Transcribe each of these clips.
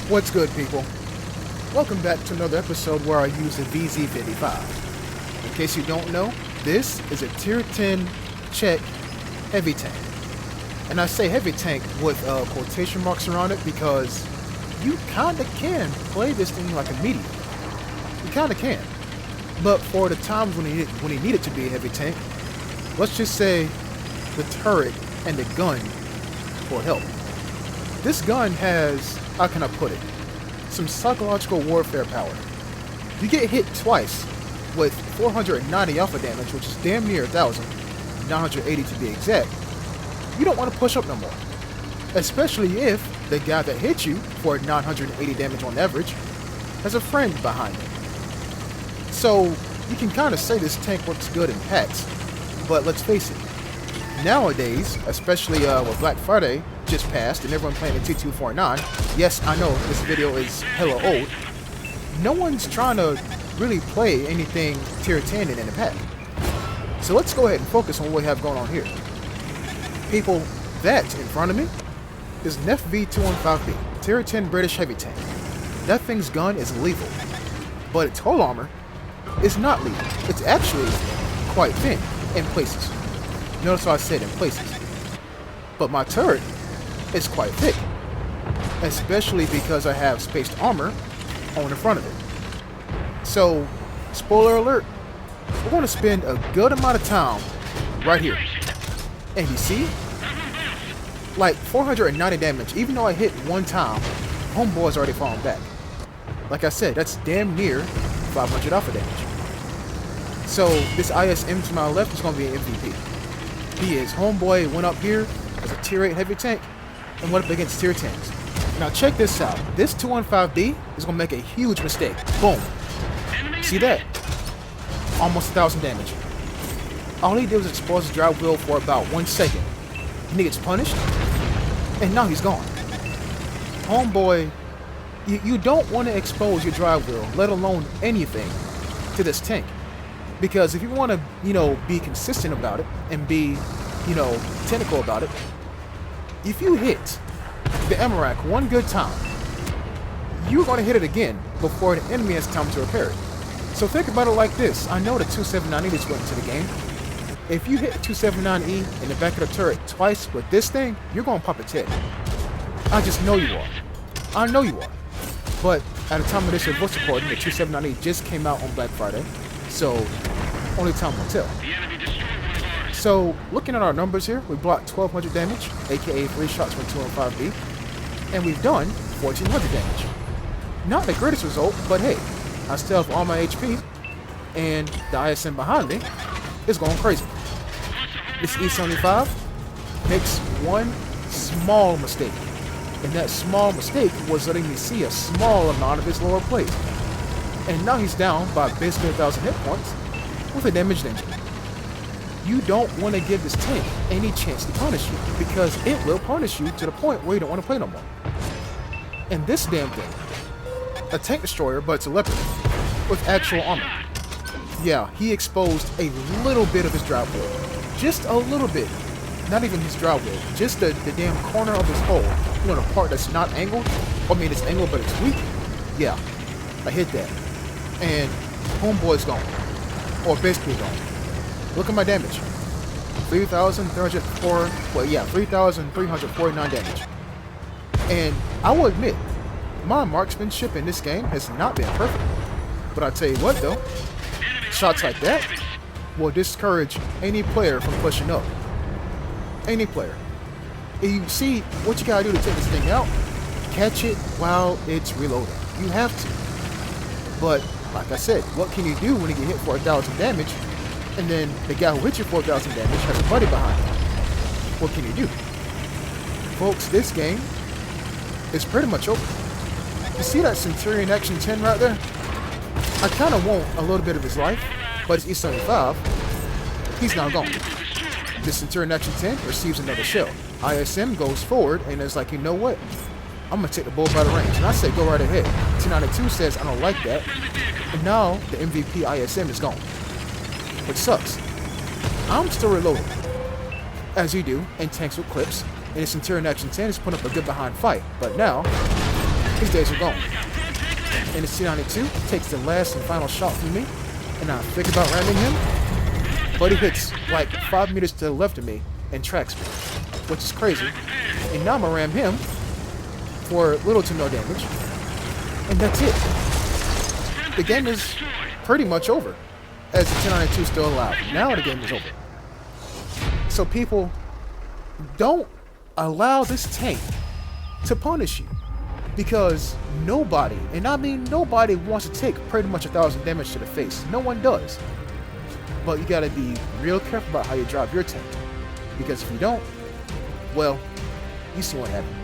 What's good, people? Welcome back to another episode where I use the VZ55. In case you don't know, this is a Tier 10 Czech heavy tank. And I say heavy tank with quotation marks around it because you kinda can play this thing like a medium. You kinda can. But for the times when he needed to be a heavy tank, let's just say the turret and the gun will help. This gun has, how can I put it, some psychological warfare power. You get hit twice with 490 alpha damage, which is damn near 1,000, 980 to be exact. You don't want to push up no more. Especially if the guy that hit you for 980 damage on average has a friend behind him. So you can kind of say this tank works good in packs, but let's face it, nowadays, especially with Black Friday just passed and everyone playing the 2249, yes, I know this video is hella old, no one's trying to really play anything tier 10 in a pack. So let's go ahead and focus on what we have going on here. People, that in front of me is NEF V215B, tier 10 British heavy tank. That thing's gun is lethal, but its hull armor is not lethal. It's actually quite thin in places. Notice how I said in places. But my turret is quite thick, especially because I have spaced armor on the front of it. So, spoiler alert, we're going to spend a good amount of time right here. And you see, like 490 damage, even though I hit one time, homeboy's already falling back. Like I said, that's damn near 500 alpha damage. So this ISM to my left is going to be an MVP. He is homeboy went up here as a tier 8 heavy tank and went up against tier 10s. Now check this out. This 215B is going to make a huge mistake. Boom. See that? Almost 1,000 damage. All he did was expose his drive wheel for about 1 second. And he gets punished. And now he's gone. Homeboy, you don't want to expose your drive wheel, let alone anything, to this tank. Because if you want to, be consistent about it and be, technical about it, if you hit the Amarak one good time, you're going to hit it again before the enemy has time to repair it. So think about it like this. I know the 279E is went into the game. If you hit the 279E in the back of the turret twice with this thing, you're going to pop its head. I just know you are. I know you are. But at the time of this voice recording, the 279E just came out on Black Friday. So, only time will tell. So, looking at our numbers here, we blocked 1,200 damage, aka 3 shots from 215B, and we've done 1,400 damage. Not the greatest result, but hey, I still have all my HP, and the ISM behind me is going crazy. This E75 makes one small mistake, and that small mistake was letting me see a small amount of his lower plate. And now he's down by basically 1,000 hit points with a damaged engine. You don't want to give this tank any chance to punish you, because it will punish you to the point where you don't want to play no more. And this damn thing, a tank destroyer, but it's a Leopard with actual armor. Yeah, he exposed a little bit of his drive wheel. Just a little bit. Not even his drive wheel. Just the damn corner of his hull. The part that's not angled. I mean, it's angled, but it's weak. Yeah, I hit that. And homeboy's gone. Or basically gone. Look at my damage. 3,349 damage. And I will admit, my marksmanship in this game has not been perfect. But I tell you what though, shots like that will discourage any player from pushing up. Any player. If you see what you gotta do to take this thing out, catch it while it's reloading. You have to. But like I said, what can you do when you get hit for 1,000 damage and then the guy who hit you for 1,000 damage has a buddy behind him? What can you do? Folks, this game is pretty much over. You see that Centurion Action 10 right there? I kind of want a little bit of his life, but it's E75. He's now gone. The Centurion Action 10 receives another shell. ISM goes forward and is like, you know what? I'm going to take the bull by the range. And I say, go right ahead. T92 says, I don't like that. And now the MVP ISM is gone. Which sucks. I'm still reloading. As you do in tanks with clips. And the Centurion Action 10 is putting up a good behind fight. But now, his days are gone. And the T-92 takes the last and final shot from me, and I think about ramming him, but he hits like 5 meters to the left of me and tracks me, which is crazy. And now I'm gonna ram him for little to no damage, and that's it. The game is pretty much over, as the T-92 is still alive. Now the game is over. So people, don't allow this tank to punish you, because nobody, and I mean nobody, wants to take pretty much 1,000 damage to the face. No one does. But you gotta be real careful about how you drive your tank, because if you don't, well, you see what happened.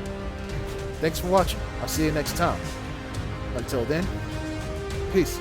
Thanks for watching. I'll see you next time. Until then, peace.